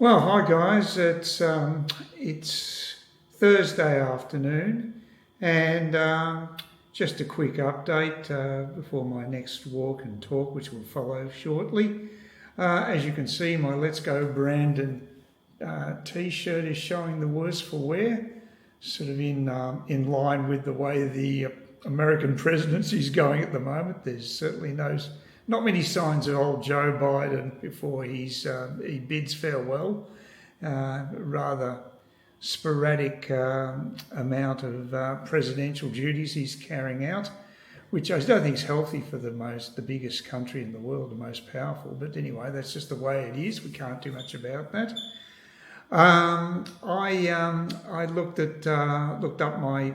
Well, hi guys. It's Thursday afternoon, and just a quick update before my next walk and talk, which will follow shortly. As you can see, my Let's Go Brandon T-shirt is showing the worse for wear, sort of in line with the way the American presidency is going at the moment. There's certainly not many signs of old Joe Biden before he bids farewell. Rather sporadic amount of presidential duties he's carrying out, which I don't think is healthy for the biggest country in the world, the most powerful. But anyway, that's just the way it is. We can't do much about that. I looked up my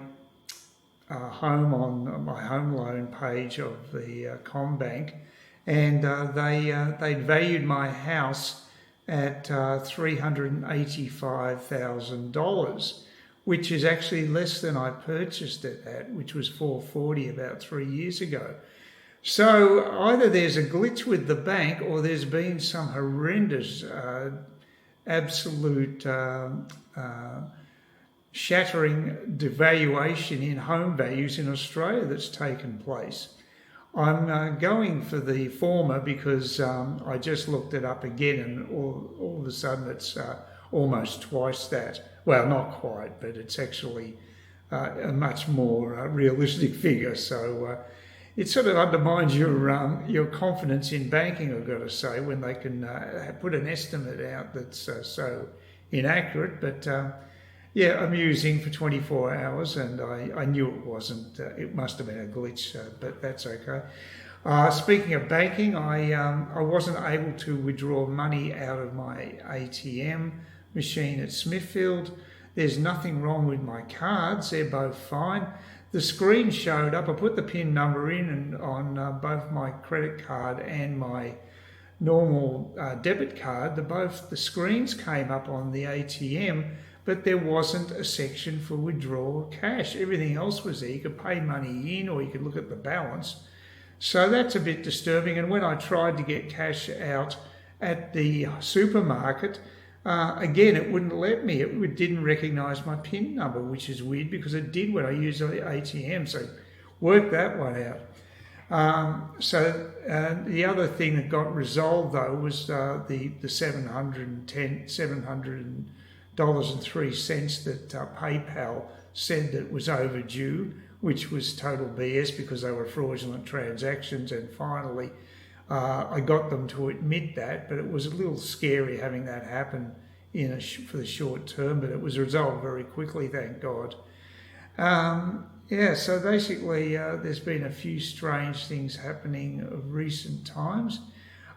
home on my home loan page of the Commbank, and they'd valued my house at $385,000, which is actually less than I purchased it at, which was $440 about 3 years ago. So either there's a glitch with the bank, or there's been some horrendous, absolute shattering devaluation in home values in Australia that's taken place. I'm going for the former because I just looked it up again, and all of a sudden it's almost twice that. Well, not quite, but it's actually a much more realistic figure. So it sort of undermines your confidence in banking, I've got to say, when they can put an estimate out that's so inaccurate. But yeah, amusing for 24 hours, and I knew it wasn't. It must have been a glitch, but that's okay. Speaking of banking, I wasn't able to withdraw money out of my ATM machine at Smithfield. There's nothing wrong with my cards; they're both fine. The screen showed up. I put the PIN number in and on both my credit card and my normal debit card. The screens came up on the ATM, but there wasn't a section for withdrawal cash. Everything else was there. You could pay money in, or you could look at the balance. So that's a bit disturbing. And when I tried to get cash out at the supermarket, again, it wouldn't let me. It didn't recognise my PIN number, which is weird because it did when I used the ATM. So work that one out. So the other thing that got resolved, though, was the $700.03 that PayPal said that was overdue, which was total BS because they were fraudulent transactions. And finally, I got them to admit that, but it was a little scary having that happen for the short term, but it was resolved very quickly, thank God. Yeah, so basically there's been a few strange things happening of recent times.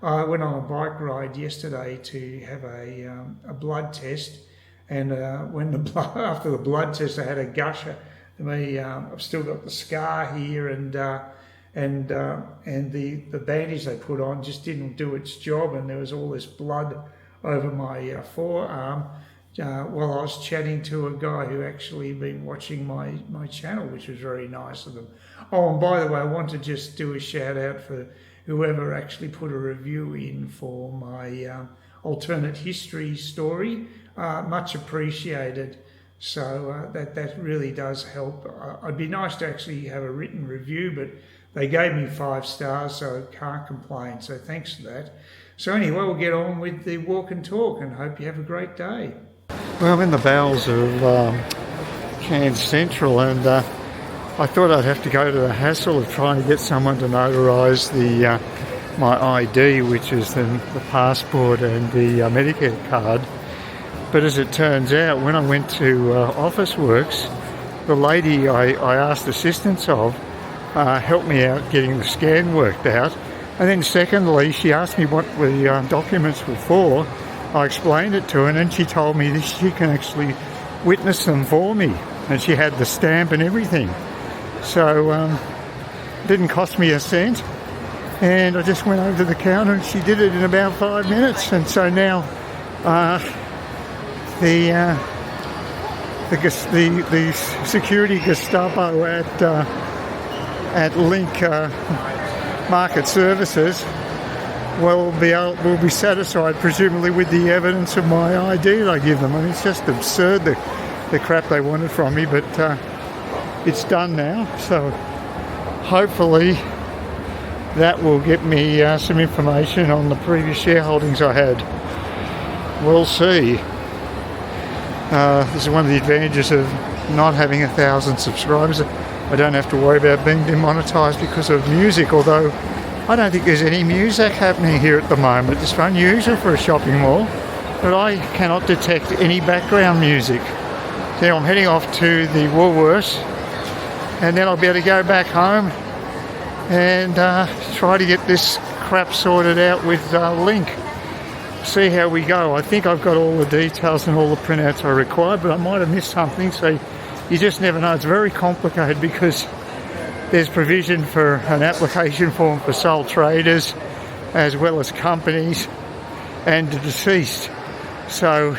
I went on a bike ride yesterday to have a blood test, and after the blood test I had a gusher. I've still got the scar here, and the bandage they put on just didn't do its job, and there was all this blood over my forearm while I was chatting to a guy who actually had been watching my channel, which was very nice of them. Oh, and by the way, I want to just do a shout out for whoever actually put a review in for my alternate history story. Much appreciated. So that really does help. It'd be nice to actually have a written review, but they gave me 5 stars, so I can't complain. So thanks for that. So anyway, we'll get on with the walk and talk, and hope you have a great day. Well, I'm in the bowels of Cairns Central, and I thought I'd have to go to the hassle of trying to get someone to notarise my ID, which is the passport and the Medicare card. But as it turns out, when I went to Officeworks, the lady I asked assistance of helped me out getting the scan worked out. And then secondly, she asked me what the documents were for. I explained it to her, and then she told me that she can actually witness them for me. And she had the stamp and everything. So it didn't cost me a cent. And I just went over to the counter, and she did it in about 5 minutes. And so now the security Gestapo at Link Market Services will be satisfied presumably with the evidence of my ID that I give them. I mean, it's just absurd the crap they wanted from me, but it's done now, so hopefully that will get me some information on the previous shareholdings I had. We'll see. This is one of the advantages of not having 1,000 subscribers. I don't have to worry about being demonetised because of music, although I don't think there's any music happening here at the moment. It's unusual for a shopping mall, but I cannot detect any background music. So I'm heading off to the Woolworths, and then I'll be able to go back home and try to get this crap sorted out with Link. See how we go. I think I've got all the details and all the printouts I require, but I might have missed something, so you just never know. It's very complicated because there's provision for an application form for sole traders as well as companies and the deceased. So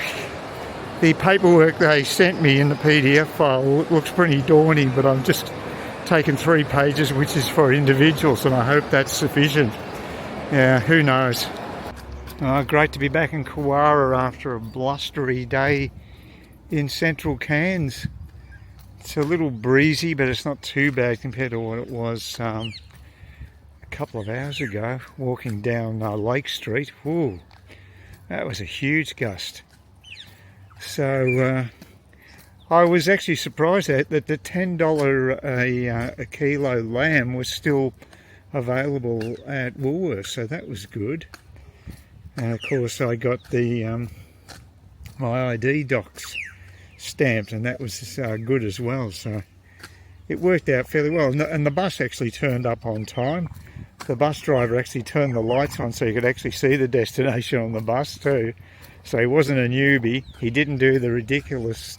the paperwork they sent me in the PDF file looks pretty daunting, but I'm just taken 3 pages, which is for individuals, and I hope that's sufficient. Yeah, who knows. Great to be back in Kawara after a blustery day in central Cairns. It's a little breezy, but it's not too bad compared to what it was a couple of hours ago, walking down Lake Street. Ooh, that was a huge gust. So I was actually surprised that the $10 a kilo lamb was still available at Woolworths, so that was good. And of course I got the my ID docs stamped, and that was good as well, so it worked out fairly well. And the bus actually turned up on time. The bus driver actually turned the lights on so you could actually see the destination on the bus too. So he wasn't a newbie. He didn't do the ridiculous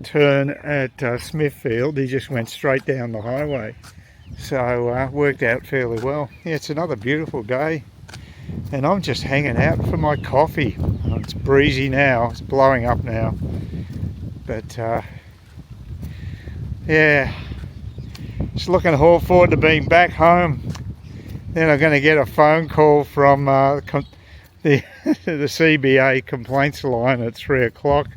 turn at Smithfield. He just went straight down the highway. So worked out fairly well. Yeah, it's another beautiful day, and I'm just hanging out for my coffee. It's breezy now, it's blowing up now, but yeah, just looking forward to being back home. Then I'm going to get a phone call from the CBA complaints line at 3 o'clock,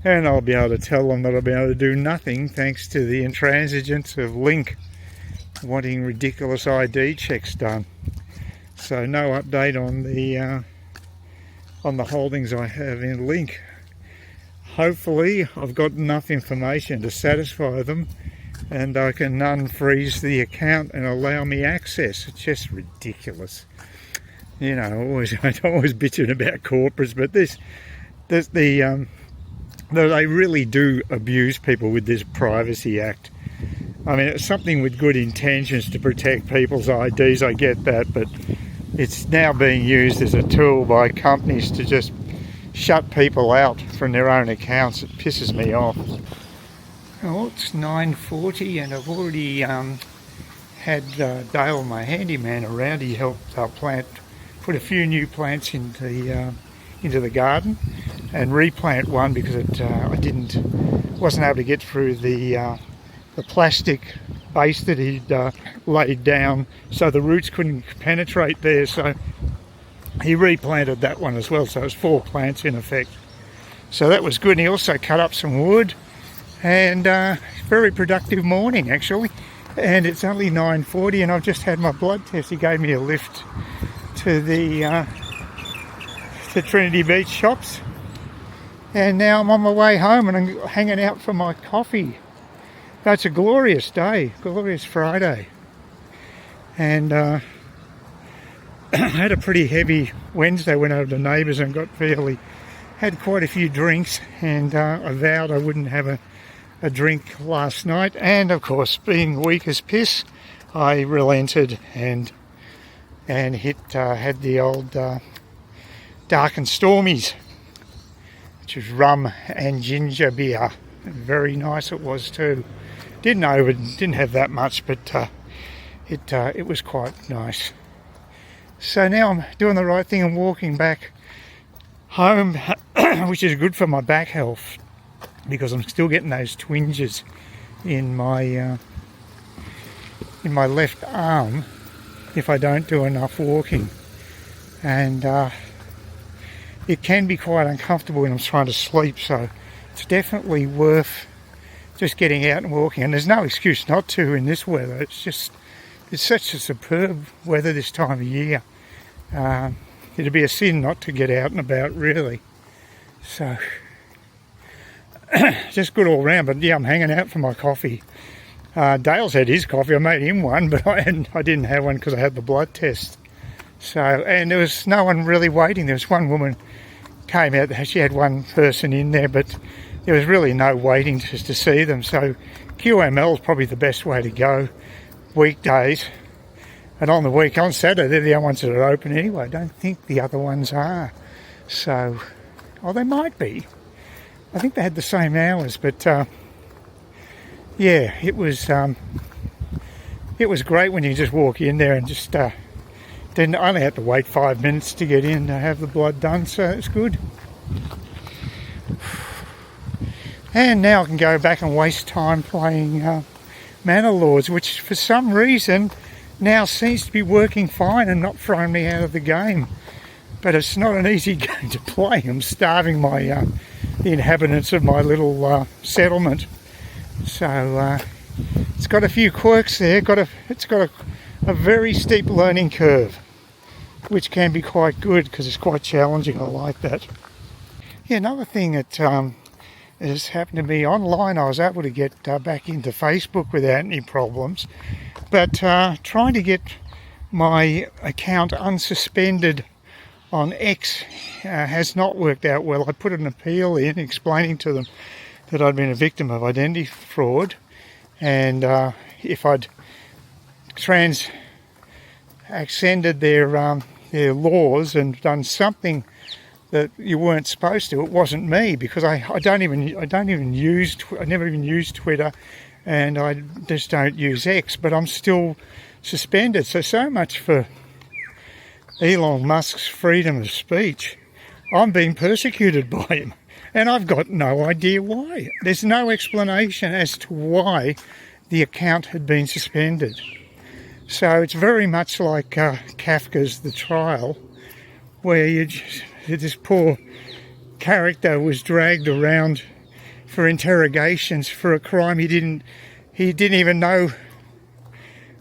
and I'll be able to tell them that I'll be able to do nothing thanks to the intransigence of Link wanting ridiculous ID checks done. So no update on the holdings I have in Link. Hopefully I've got enough information to satisfy them, and I can unfreeze the account and allow me access. It's just ridiculous. You know, I'm always bitching about corporates, but they really do abuse people with this Privacy Act. I mean, it's something with good intentions to protect people's IDs, I get that, but it's now being used as a tool by companies to just shut people out from their own accounts. It pisses me off. Well, it's 9:40 and I've already had Dale, my handyman, around. He helped put a few new plants into the garden and replant one because I wasn't able to get through the plastic base that he'd laid down, so the roots couldn't penetrate there, so he replanted that one as well, so it was 4 plants in effect. So that was good. And he also cut up some wood, and very productive morning actually, and it's only 9:40 and I've just had my blood test. He gave me a lift to the Trinity Beach shops, and now I'm on my way home and I'm hanging out for my coffee. It's a glorious day, glorious Friday, and I had a pretty heavy Wednesday. Went over to neighbours and had quite a few drinks, and I vowed I wouldn't have a drink last night, and of course, being weak as piss, I relented and had the old Dark and Stormies, which was rum and ginger beer. Very nice it was too. Didn't have that much, but it was quite nice. So now I'm doing the right thing and walking back home, which is good for my back health because I'm still getting those twinges in my left arm if I don't do enough walking. and it can be quite uncomfortable when I'm trying to sleep, so it's definitely worth just getting out and walking. And there's no excuse not to in this weather. It's such a superb weather this time of year. It'd be a sin not to get out and about, really. So just good all round. But yeah, I'm hanging out for my coffee. Dale's had his coffee. I made him one, but I didn't have one because I had the blood test. So, and there was no one really waiting. There was one woman came out. She had one person in there, but there was really no waiting just to see them. So QML is probably the best way to go weekdays. And on Saturday, they're the only ones that are open anyway. I don't think the other ones are. So, they might be. I think they had the same hours, but yeah, it was great when you just walk in there and just didn't only have to wait 5 minutes to get in to have the blood done, so it's good. And now I can go back and waste time playing Manor Lords, which for some reason now seems to be working fine and not throwing me out of the game. But it's not an easy game to play. I'm starving the inhabitants of my little settlement. So it's got a few quirks there. It's got a very steep learning curve, which can be quite good because it's quite challenging. I like that. Yeah, another thing that has happened to me online, I was able to get back into Facebook without any problems, but trying to get my account unsuspended on X has not worked out well. I put an appeal in explaining to them that I'd been a victim of identity fraud, and if I'd transcended their laws and done something that you weren't supposed to, it wasn't me, because I never even used Twitter, and I just don't use X, but I'm still suspended. So much for Elon Musk's freedom of speech. I'm being persecuted by him, and I've got no idea why. There's no explanation as to why the account had been suspended. So it's very much like Kafka's The Trial, where this poor character was dragged around for interrogations for a crime he didn't even know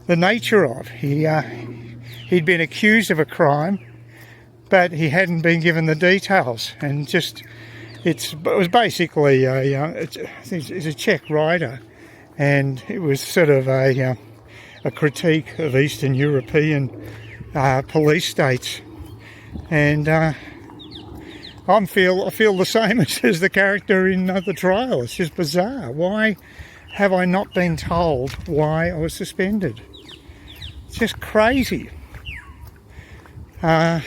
the nature of. He'd been accused of a crime, but he hadn't been given the details. And it was basically it's a Czech writer, and it was sort of a critique of Eastern European police states. And I feel the same as the character in The Trial. It's just bizarre. Why have I not been told why I was suspended? It's just crazy. So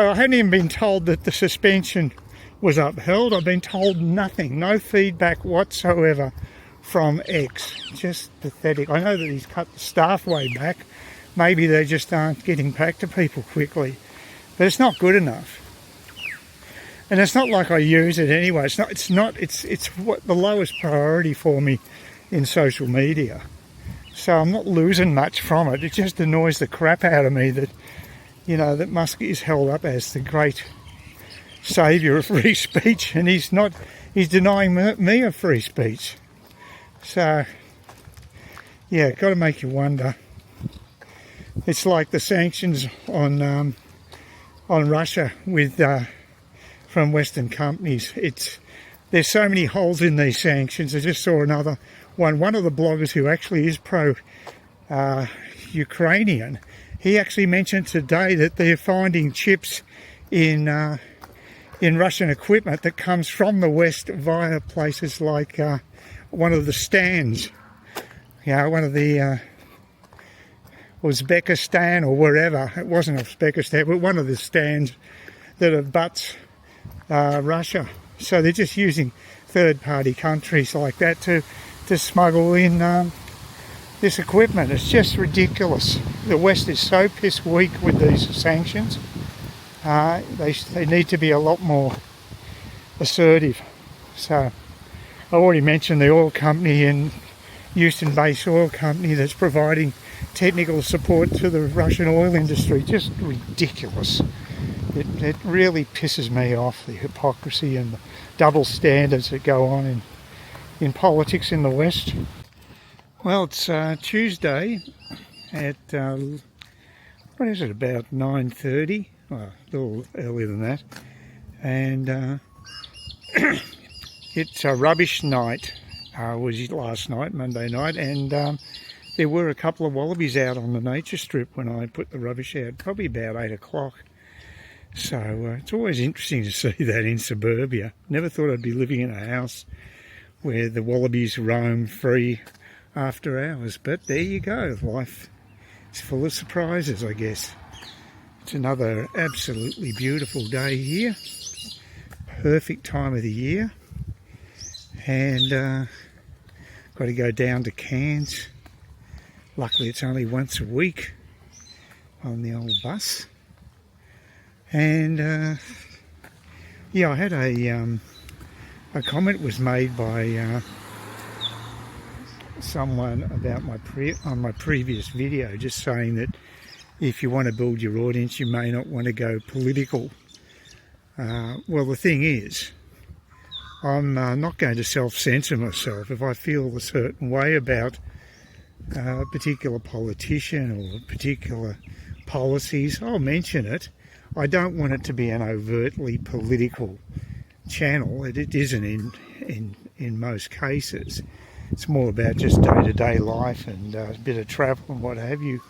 I hadn't even been told that the suspension was upheld. I've been told nothing, no feedback whatsoever from X. Just pathetic. I know that he's cut the staff way back. Maybe they just aren't getting back to people quickly. But it's not good enough. And it's not like I use it anyway. It's what the lowest priority for me in social media. So I'm not losing much from it. It just annoys the crap out of me that, that Musk is held up as the great saviour of free speech, and he's denying me of free speech. So, yeah, got to make you wonder. It's like the sanctions on Russia from Western companies. There's so many holes in these sanctions. I just saw another one. One of the bloggers who actually is pro-Ukrainian, he actually mentioned today that they're finding chips in Russian equipment that comes from the West via places like one of the stands. One of the Uzbekistan or wherever. It wasn't Uzbekistan, but one of the stands that abuts Russia. So they're just using third-party countries like that to smuggle in this equipment. It's just ridiculous. The West is so piss weak with these sanctions. They need to be a lot more assertive. So I already mentioned the oil company in Houston-based oil company that's providing technical support to the Russian oil industry. Just ridiculous. It really pisses me off, the hypocrisy and the double standards that go on in politics in the West. Well, it's Tuesday at, what is it, about 9:30? Well, a little earlier than that. And it's a rubbish night, was last night, Monday night, and there were a couple of wallabies out on the nature strip when I put the rubbish out, probably about 8 o'clock. So it's always interesting to see that in suburbia. Never thought I'd be living in a house where the wallabies roam free after hours, but there you go. Life is full of surprises, I guess. It's another absolutely beautiful day here. Perfect time of the year. And got to go down to Cairns. Luckily it's only once a week on the old bus. And yeah, I had a comment was made by someone about on my previous video, just saying that if you want to build your audience, you may not want to go political. Well, the thing is, I'm not going to self-censor myself. If I feel a certain way about a particular politician or particular policies, I'll mention it. I don't want it to be an overtly political channel. It isn't in most cases. It's more about just day-to-day life and a bit of travel and what have you.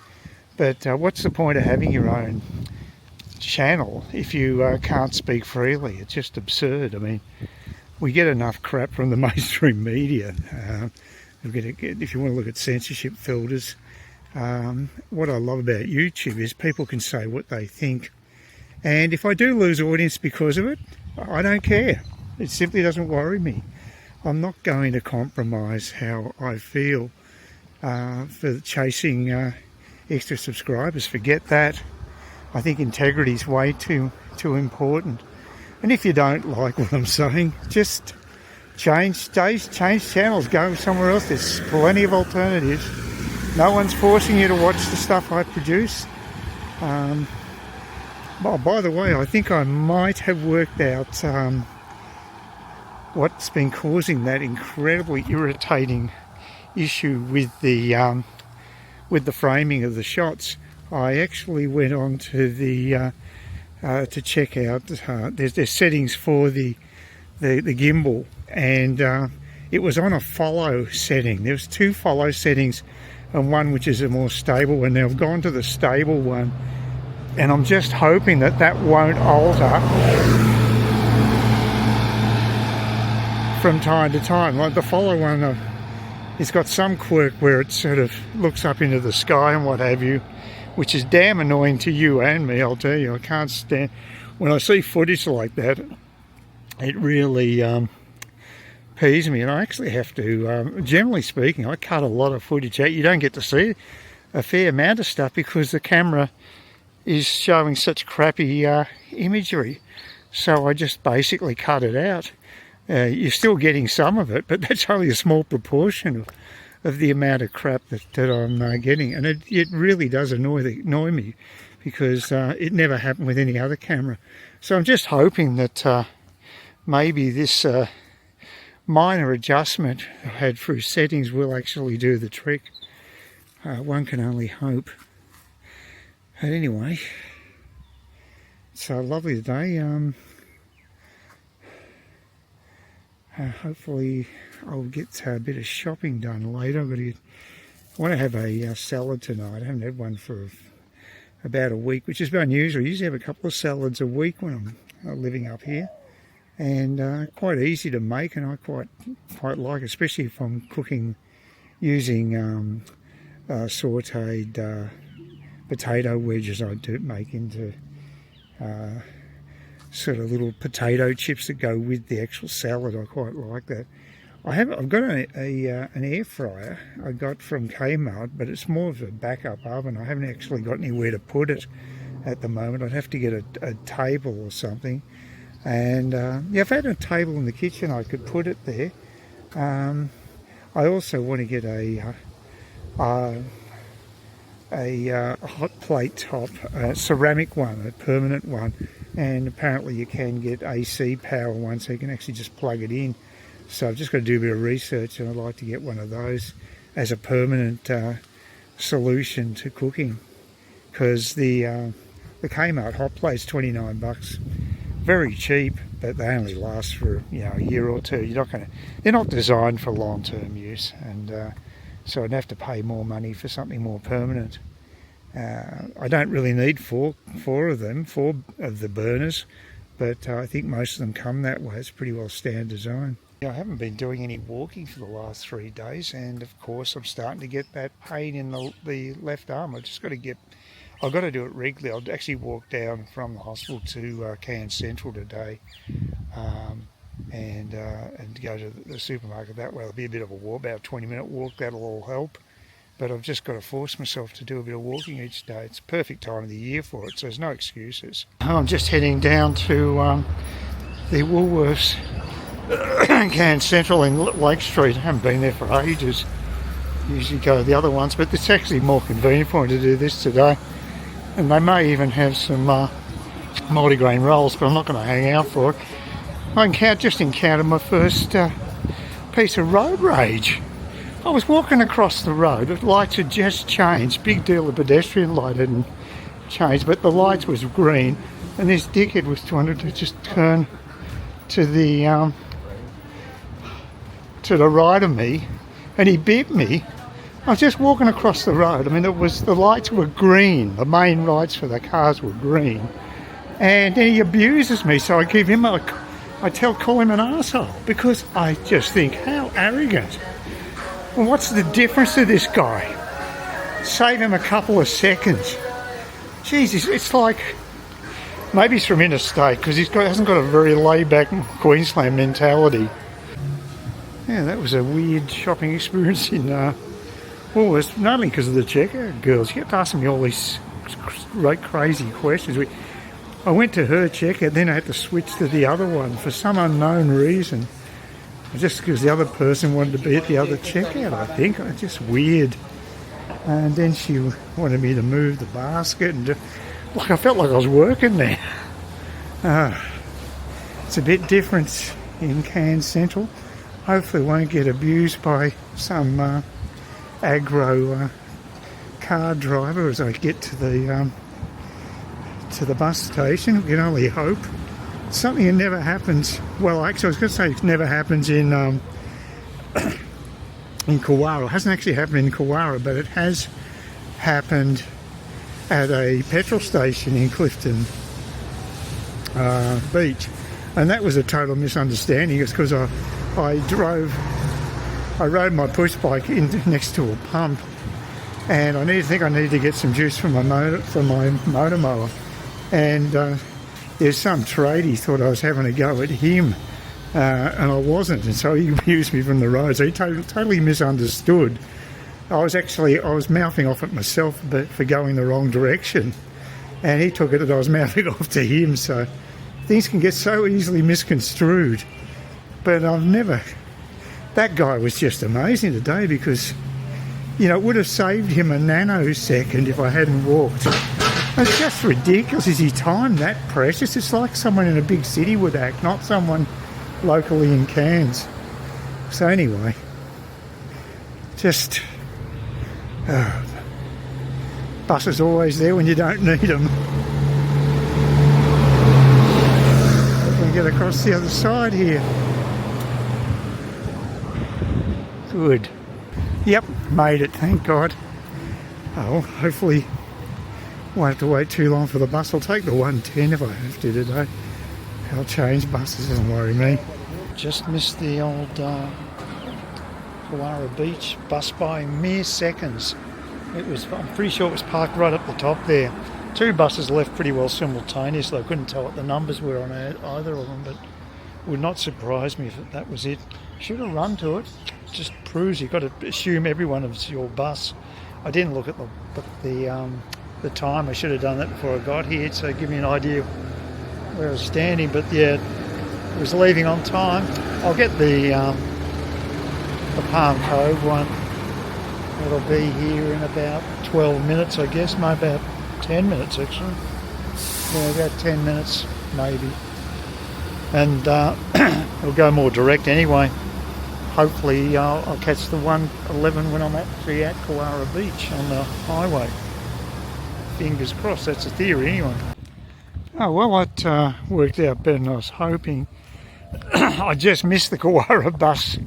But what's the point of having your own channel if you can't speak freely? It's just absurd. I mean, we get enough crap from the mainstream media. If you want to look at censorship filters, what I love about YouTube is people can say what they think. And if I do lose audience because of it, I don't care. It simply doesn't worry me. I'm not going to compromise how I feel for chasing extra subscribers. Forget that. I think integrity is way too important. And if you don't like what I'm saying, just change channels, go somewhere else. There's plenty of alternatives. No one's forcing you to watch the stuff I produce. Oh, by the way, I think I might have worked out what's been causing that incredibly irritating issue with the framing of the shots. I actually went on to the to check out. There's settings for the gimbal, and it was on a follow setting. There's 2 follow settings, and one which is a more stable one. Now I've gone to the stable one. And I'm just hoping that won't alter from time to time. Like the follow one, it's got some quirk where it sort of looks up into the sky and what have you, which is damn annoying to you and me, I'll tell you. I can't stand... When I see footage like that, it really peeves me. And I actually have to, generally speaking, I cut a lot of footage out. You don't get to see a fair amount of stuff because the camera is showing such crappy imagery, so I just basically cut it out. You're still getting some of it, but that's only a small proportion of the amount of crap that I'm getting, and it really does annoy me because it never happened with any other camera. So I'm just hoping that maybe this minor adjustment I had through settings will actually do the trick. One can only hope. But anyway, it's a lovely day. Hopefully I'll get a bit of shopping done later. I want to have a salad tonight. I haven't had one for about a week, which is unusual. I usually have a couple of salads a week when I'm living up here. And quite easy to make, and I quite like it, especially if I'm cooking using sautéed potato wedges. I do make into sort of little potato chips that go with the actual salad. I quite like that. I've got an air fryer I got from Kmart, but it's more of a backup oven. I haven't actually got anywhere to put it at the moment. I'd have to get a table or something. And yeah, if I had a table in the kitchen, I could put it there. I also want to get a a hot plate top, a ceramic one, a permanent one, and apparently you can get AC power one, so you can actually just plug it in. So I've just got to do a bit of research, and I'd like to get one of those as a permanent solution to cooking, because the Kmart hot plate's $29, very cheap, but they only last for a year or two. They're not designed for long-term use, and so I'd have to pay more money for something more permanent. I don't really need four of the burners, but I think most of them come that way. It's pretty well standard design. I haven't been doing any walking for the last 3 days, and of course I'm starting to get that pain in the left arm. I've got to do it regularly. I'll actually walk down from the hospital to Cairns Central today, and go to the supermarket that way. It'll be a bit of a walk, about a 20-minute walk. That'll all help. But I've just got to force myself to do a bit of walking each day. It's a perfect time of the year for it, so there's no excuses. I'm just heading down to the Woolworths Cairns Central in Lake Street. I haven't been there for ages. Usually go to the other ones, but it's actually more convenient for me to do this today. And they may even have some multigrain rolls, but I'm not going to hang out for it. I just encountered my first piece of road rage. I was walking across the road, the lights had just changed. Big deal, the pedestrian light hadn't changed, but the lights was green, and this dickhead was trying to just turn to the right of me, and he beat me. I was just walking across the road. I mean, the lights were green. The main lights for the cars were green, and then he abuses me. So I give him call him an arsehole, because I just think, how arrogant. Well, what's the difference to this guy? Save him a couple of seconds. Jesus, it's like, maybe he's from interstate, because hasn't got a very laid-back Queensland mentality. Yeah, that was a weird shopping experience in Woolworths, not only because of the checkout girls. You kept asking me all these crazy questions. I went to her checkout, then I had to switch to the other one for some unknown reason. Just because the other person wanted to be at the other checkout, I think. It's just weird. And then she wanted me to move the basket, and I felt like I was working there. It's a bit different in Cairns Central. Hopefully won't get abused by some aggro car driver as I get to the bus station. We can only hope. Something that never happens. Well, actually, I was going to say it never happens in Kawara. It hasn't actually happened in Kawara, but it has happened at a petrol station in Clifton Beach, and that was a total misunderstanding. It's because I rode my push bike in next to a pump, and I needed to get some juice for my motor mower, and there's some tradie thought I was having a go at him, and I wasn't, and so he abused me from the road. So he totally misunderstood. I was mouthing off at myself for going the wrong direction, and he took it that I was mouthing off to him. So things can get so easily misconstrued. But that guy was just amazing today, because it would have saved him a nanosecond if I hadn't walked. It's just ridiculous. Is he timed that precious? It's like someone in a big city would act, not someone locally in Cairns. So anyway, bus is always there when you don't need them. We can get across the other side here. Good. Yep, made it, thank God. Oh, hopefully won't have to wait too long for the bus. I'll take the 110 if I have to today. I'll change buses, doesn't worry me. Just missed the old Kawara Beach bus by mere seconds. I'm pretty sure it was parked right up the top there. 2 buses left pretty well simultaneously. I couldn't tell what the numbers were on either of them, but it would not surprise me if that was it. Should have run to it. Just proves you've got to assume everyone is your bus. I didn't look at the time. I should have done that before I got here, so give me an idea of where I was standing. But yeah, it was leaving on time. I'll get the Palm Cove one It'll be here in about 12 minutes, I guess, maybe about 10 minutes actually. Yeah, about 10 minutes maybe. And it'll go more direct anyway. Hopefully I'll catch the 111 when I'm actually at Koara Beach on the highway. Fingers crossed, that's the theory anyway. Oh well, it worked out better than I was hoping. I just missed the Koara bus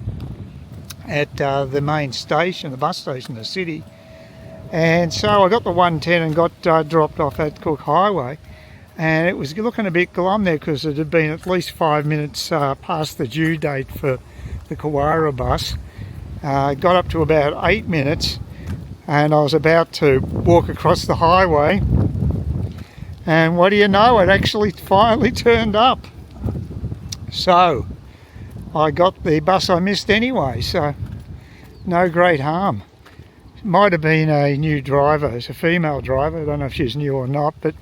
at the main station, the bus station in the city. And so I got the 110 and got dropped off at Cook Highway. And it was looking a bit glum there because it had been at least 5 minutes past the due date for the Koara bus. Got up to about 8 minutes and I was about to walk across the highway, and what do you know, it actually finally turned up. So I got the bus I missed anyway, so no great harm. Might have been a new driver, it's a female driver, I don't know if she's new or not, but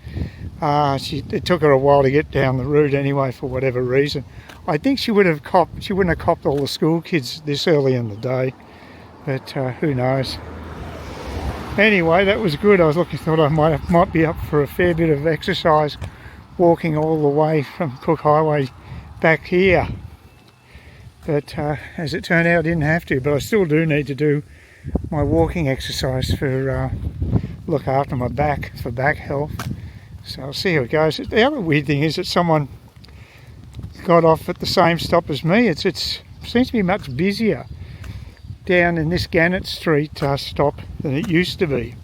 it took her a while to get down the route anyway for whatever reason. I think she wouldn't have copped all the school kids this early in the day, but who knows. Anyway, that was good. Thought I might be up for a fair bit of exercise walking all the way from Cook Highway back here. But as it turned out, I didn't have to, but I still do need to do my walking exercise for look after my back, for back health. So I'll see how it goes. The other weird thing is that someone got off at the same stop as me. It seems to be much busier down in this Gannett Street stop than it used to be.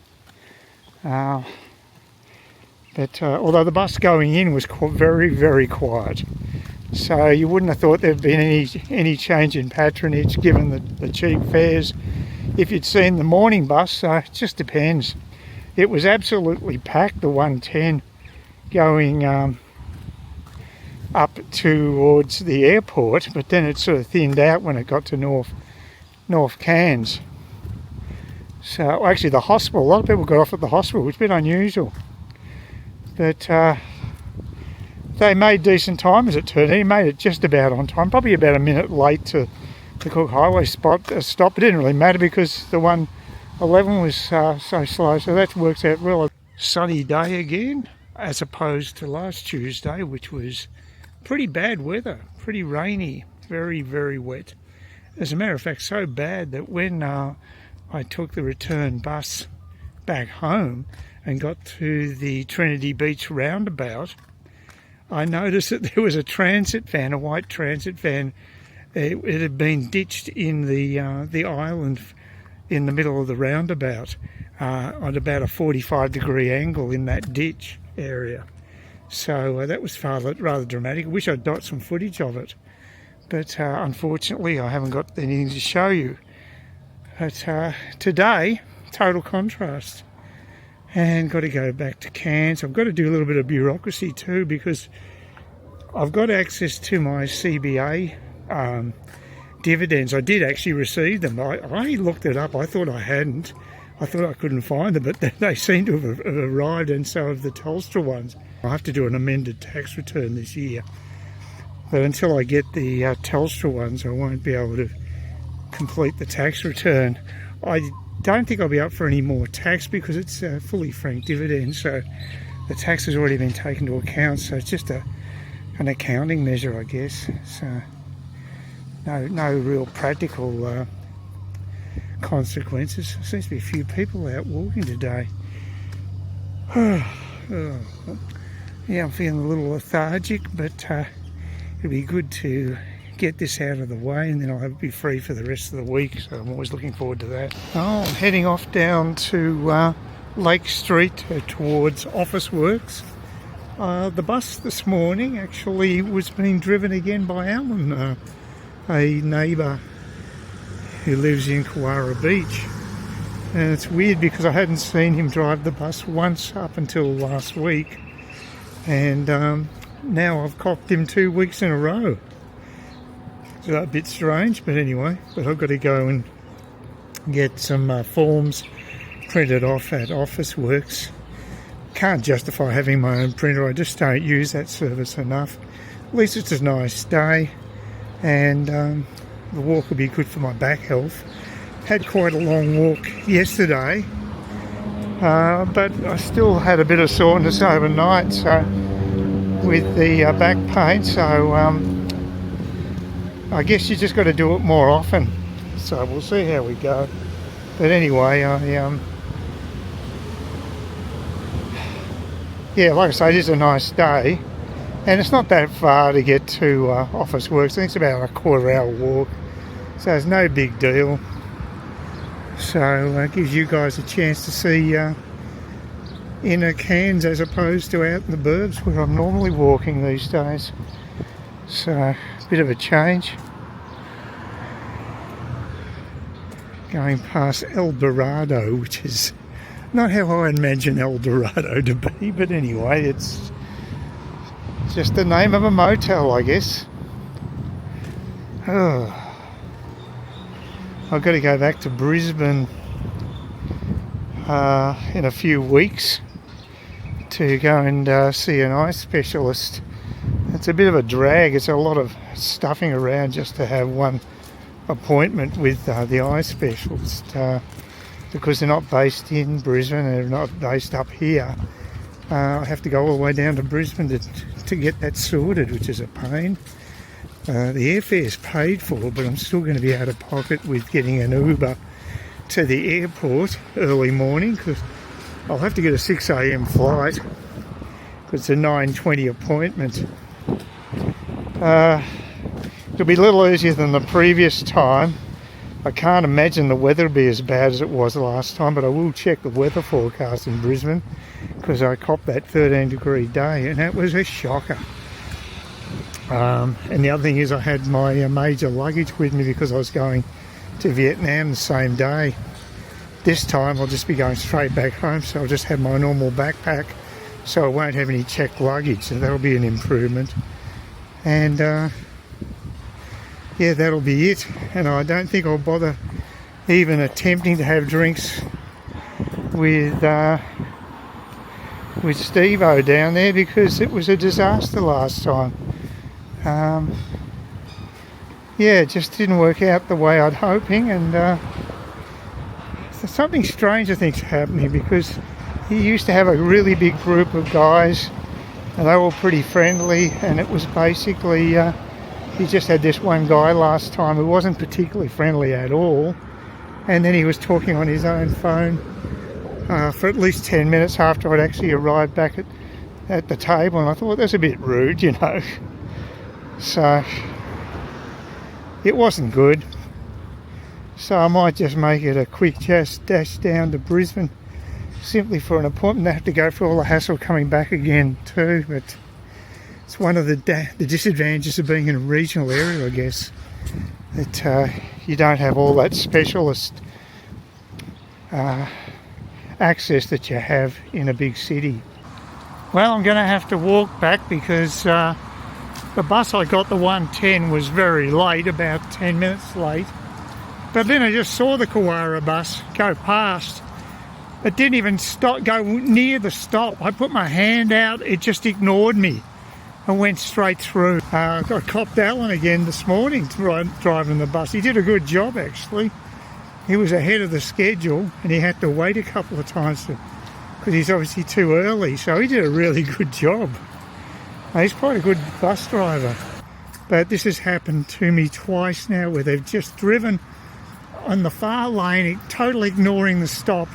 But although the bus going in was very, very quiet, so you wouldn't have thought there'd been any change in patronage given the cheap fares if you'd seen the morning bus. So it just depends. It was absolutely packed, the 110 going up towards the airport, but then it sort of thinned out when it got to North Cairns. So actually the hospital, a lot of people got off at the hospital, which is a bit unusual. But they made decent time as it turned out. He made it just about on time, probably about a minute late to the Cook Highway stop. It didn't really matter because the 111 was so slow, so that works out well. Sunny day again, as opposed to last Tuesday, which was pretty bad weather, pretty rainy, very, very wet. As a matter of fact, so bad that when I took the return bus back home and got to the Trinity Beach roundabout, I noticed that there was a transit van, a white transit van. It had been ditched in the island in the middle of the roundabout on about a 45-degree angle in that ditch area. So that was rather dramatic. I wish I'd got some footage of it. But unfortunately I haven't got anything to show you. But today, total contrast. And got to go back to Cairns. I've got to do a little bit of bureaucracy too, because I've got access to my CBA dividends. I did actually receive them. I looked it up. I thought I hadn't. I thought I couldn't find them, but they seem to have arrived, and so have the Telstra ones. I have to do an amended tax return this year. But until I get the Telstra ones, I won't be able to complete the tax return. I don't think I'll be up for any more tax because it's fully franked dividend, so the tax has already been taken to account, so it's just an accounting measure, I guess. So no real practical consequences. There seems to be a few people out walking today. Yeah, I'm feeling a little lethargic, but it'll be good to get this out of the way, and then I'll be free for the rest of the week, so I'm always looking forward to that. I'm heading off down to Lake Street towards Office Works. The bus this morning actually was being driven again by Alan, a neighbour who lives in Koara Beach. And it's weird because I hadn't seen him drive the bus once up until last week, and now I've copped him 2 weeks in a row. It's a bit strange, but anyway, but I've got to go and get some forms printed off at Office Works. Can't justify having my own printer, I just don't use that service enough. At least it's a nice day, and the walk will be good for my back health. Had quite a long walk yesterday, but I still had a bit of soreness overnight, so with the back pain, so I guess you just got to do it more often. So we'll see how we go. But anyway, yeah, like I say, it is a nice day, and it's not that far to get to Office Works. I think it's about a quarter-hour walk, so it's no big deal. So it gives you guys a chance to see inner Cairns as opposed to out in the burbs where I'm normally walking these days. So a bit of a change. Going past El Dorado, which is not how I imagine El Dorado to be, but anyway, it's just the name of a motel, I guess. Oh. I've got to go back to Brisbane in a few weeks to go and see an eye specialist. It's a bit of a drag. It's a lot of stuffing around just to have one appointment with the eye specialist because they're not based in Brisbane, they're not based up here. I have to go all the way down to Brisbane to get that sorted, which is a pain. The airfare's paid for, but I'm still going to be out of pocket with getting an Uber to the airport early morning, because I'll have to get a 6 a.m. flight because it's a 9:20 appointment. It'll be a little easier than the previous time. I can't imagine the weather will be as bad as it was last time, but I will check the weather forecast in Brisbane because I copped that 13-degree day and that was a shocker. And the other thing is I had my major luggage with me because I was going to Vietnam the same day. This time I'll just be going straight back home, so I'll just have my normal backpack, so I won't have any checked luggage, so that'll be an improvement. And yeah, that'll be it. And I don't think I'll bother even attempting to have drinks with Steve-O down there because it was a disaster last time. Yeah, it just didn't work out the way I'd hoping, and something strange I think's happening because he used to have a really big group of guys and they were all pretty friendly, and it was basically he just had this one guy last time who wasn't particularly friendly at all, and then he was talking on his own phone for at least 10 minutes after I'd actually arrived back at the table, and I thought, well, that's a bit rude, you know. So it wasn't good. So I might just make it a quick dash down to Brisbane simply for an appointment. I have to go through all the hassle coming back again too, but it's one of the disadvantages of being in a regional area, I guess, that you don't have all that specialist access that you have in a big city. Well, I'm going to have to walk back because the bus I got, the 110, was very late, about 10 minutes late. But then I just saw the Kowara bus go past. It didn't even go near the stop. I put my hand out, it just ignored me and went straight through. I copped Alan again this morning driving the bus. He did a good job, actually. He was ahead of the schedule and he had to wait a couple of times because he's obviously too early. So he did a really good job. He's quite a good bus driver. But this has happened to me twice now where they've just driven on the far lane, totally ignoring the stop.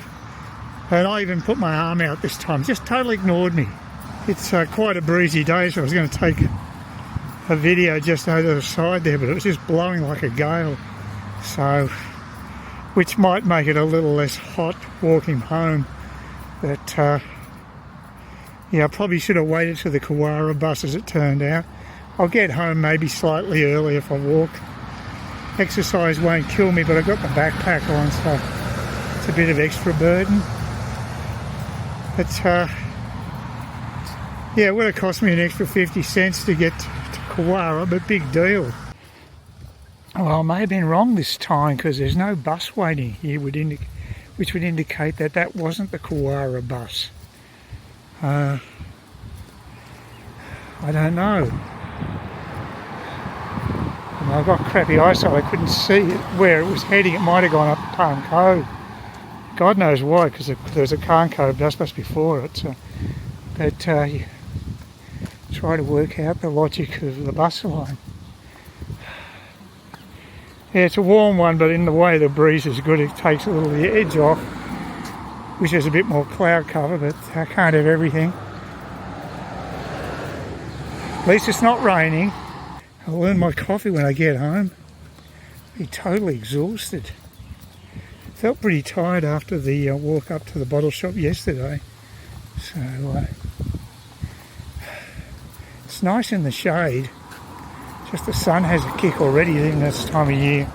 And I even put my arm out this time, just totally ignored me. It's quite a breezy day, so I was going to take a video just over the side there, but it was just blowing like a gale. So, which might make it a little less hot walking home. But yeah, I probably should have waited for the Kowara bus as it turned out. I'll get home maybe slightly early if I walk. Exercise won't kill me, but I've got the backpack on, so it's a bit of extra burden. But yeah, it would have cost me an extra 50 cents to get to Kowara, but big deal. Well, I may have been wrong this time because there's no bus waiting here, which would indicate that that wasn't the Kowara bus. I don't know. I I've got crappy eyesight. I couldn't see it, where it was heading. It might have gone up Palm Cove. God knows why, because there's a Palm Cove just before it. So, but you try to work out the logic of the bus line. Yeah, it's a warm one, but in the way the breeze is good, it takes a little of the edge off. Wish there's a bit more cloud cover, but I can't have everything. At least it's not raining. I'll earn my coffee when I get home. Be totally exhausted. Felt pretty tired after the walk up to the bottle shop yesterday. So it's nice in the shade. Just the sun has a kick already in this time of year.